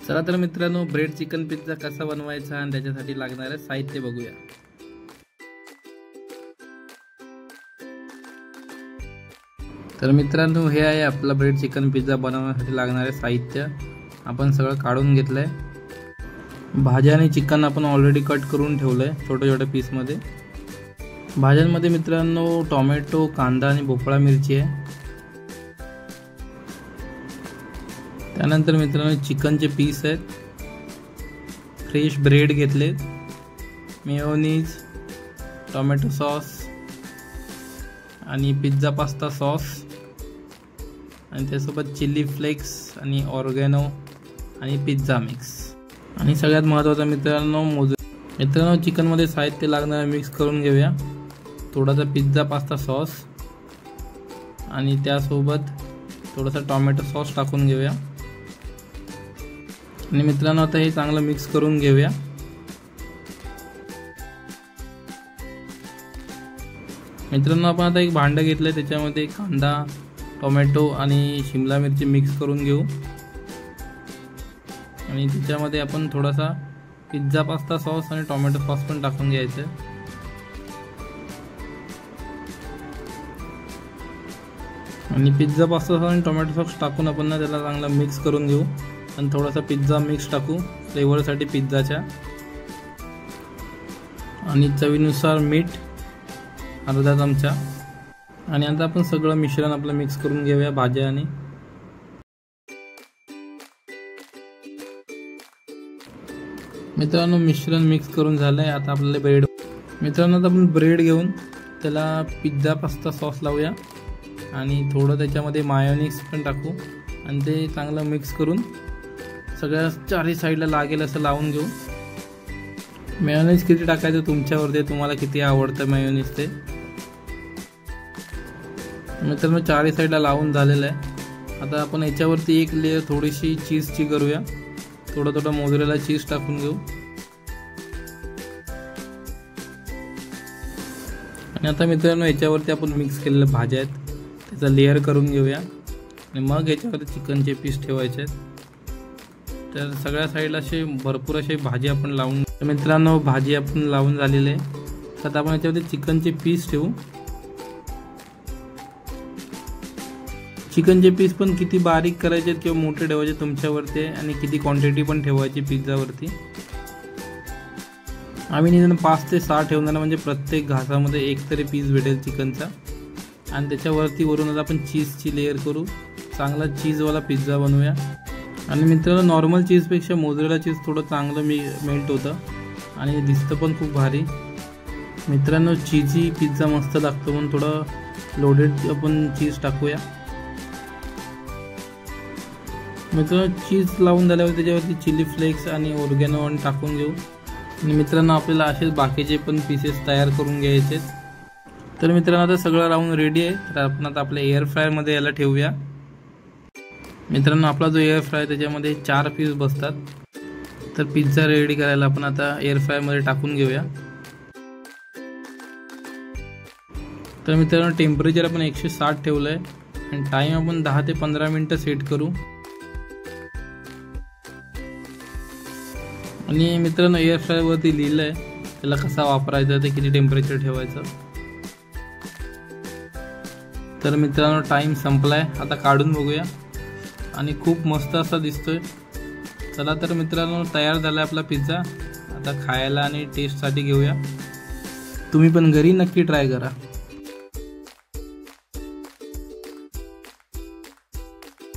चला तर मित्रांनो, ब्रेड चिकन पिझ्झा कसा बनवायचा आणि त्याच्यासाठी लागणारे साहित्य बघूया। तर मित्रांनो, हे आहे आपला ब्रेड चिकन पिझ्झा बनवण्यासाठी लागणारे साहित्य। आपण सगळं काढून घेतलंय। भाज्या आणि चिकन आपण ऑलरेडी कट करून ठेवलंय छोटे छोटे पीस मध्ये। भाज्यांमध्ये मित्रांनो टोमॅटो, कांदा आणि भोपळा मिरची आहे। त्यानंतर मित्रांनो चिकनचे पीस आहेत, फ्रेश ब्रेड घेतले, मेयोनीज, टोमॅटो सॉस आणि पिझ्झा पास्ता सॉस आणि त्यासोबत चिली फ्लेक्स आणि ऑर्गॅनो आणि पिझ्झा मिक्स। आणि सगळ्यात महत्त्वाचं मित्रांनो चिकनमध्ये साहित्य लागणारे मिक्स करून घेऊया। थोडासा पिझ्झा पास्ता सॉस आणि त्यासोबत थोडासा टोमॅटो सॉस टाकून घेऊया। आणि मित्रांनो आता हे चांगलं मिक्स करून घेऊया। मित्रांनो आपण आता एक भांडं घेतलंय, त्याच्यामध्ये कांदा, टोमॅटो आणि शिमला मिरची मिक्स करून घेऊ आणि त्याच्यामध्ये आपण थोडासा पिझ्झा पास्ता सॉस आणि टोमॅटो सॉस पण टाकून घ्यायचं। आणि पिझ्झा पास्ता सॉस आणि टोमॅटो सॉस टाकून आपण ना त्याला चांगला मिक्स करून घेऊ आणि थोडासा पिझ्झा मिक्स टाकू फ्लेवरसाठी पिझ्झाच्या। आणि चवीनुसार मीठ अर्धा चमचा। आणि आता आपण सगळं मिश्रण आपलं मिक्स करून घेऊया भाज्या आणि मित्रांनो मिश्रण मिक्स करून झालंय। आता आपल्याला ब्रेड मित्रांनो आता आपण ब्रेड घेऊन त्याला पिझ्झा पास्ता सॉस लावूया आणि थोडं त्याच्यामध्ये मायोनीज पण टाकू आणि ते चांगलं मिक्स करून सगळ्या चारही साईडला लागेल असं लावून घेऊ। मेयोनीज किती टाकायचं तुमच्यावरती, तुम्हाला किती आवडतं मेयोनीज ते। मित्रांनो चारही साईडला लावून झालेलं आहे। आता आपण याच्यावरती एक लेयर थोडीशी चीजची करूया। थोडं मोझरेला चीज टाकून घेऊ आणि आता मित्रांनो याच्यावरती आपण मिक्स केलेल्या भाज्या आहेत त्याचा लेयर करून घेऊया आणि मग याच्यावरती चिकनचे पीस ठेवायचे आहेत। तर सगळ्या साईडला असे भरपूर असे भाजी आपण लावून मित्रांनो भाजी आपण लावून झालेली आहे। तर आपण याच्यावरती चिकनचे पीस ठेवू। चिकनचे पीस पण किती बारीक करायचे किंवा मोठे ठेवायचे तुमच्यावरती आणि किती क्वांटिटी पण ठेवायची पिझ्झावरती। आम्ही निदान 5 ते 6 ठेवणार, म्हणजे प्रत्येक घासामध्ये एक तरी पीस भेटेल चिकनचा। आणि त्याच्यावरती वरून आपण चीजची लेयर करू, चांगला चीजवाला पिझ्झा बनवूया। आणि मित्रांनो नॉर्मल चीजपेक्षा मोझरेला चीज थोडं चांगलं मेल्ट होतं आणि दिसतं पण खूप भारी। मित्रांनो चीजी पिझ्झा मस्त लागतो म्हणून थोडं लोडेड आपण चीज टाकूया। मित्रांनो चीज लावून झाल्यावर त्याच्यावरती चिली फ्लेक्स आणि ऑर्गॅनो टाकून घेऊ। आणि मित्रांनो आपल्याला असेच बाकीचे पण पीसेस तयार करून घ्यायचे। तर मित्रांनो आता सगळं लावून रेडी आहे। तर आपण आता आपल्या एअर फ्रायरमध्ये याला ठेवूया। मित्रांनो आपला जो एअर फ्राय त्याच्यामध्ये 4 पीस बसतात। तर पिझ्झा रेडी करायला आपण आता एअर फ्रायमध्ये टाकून घेऊया। तर मित्रांनो टेम्परेचर आपण 160 ठेवलंय आणि टाइम आपण 10 ते 15 मिनिटं सेट करू। आणि मित्रांनो एअर फ्रायवरती लिहिलंय त्याला कसा वापरायचा, ते किती टेम्परेचर ठेवायचं। तर मित्रांनो टाइम संपलाय, आता काढून बघूया आणि खूप मस्त असा दिसतोय। चला तर मित्रांनो तयार झाला आपला पिझ्झा। आता खायला आणि टेस्टसाठी घेऊया। तुम्ही पण घरी नक्की ट्राय करा।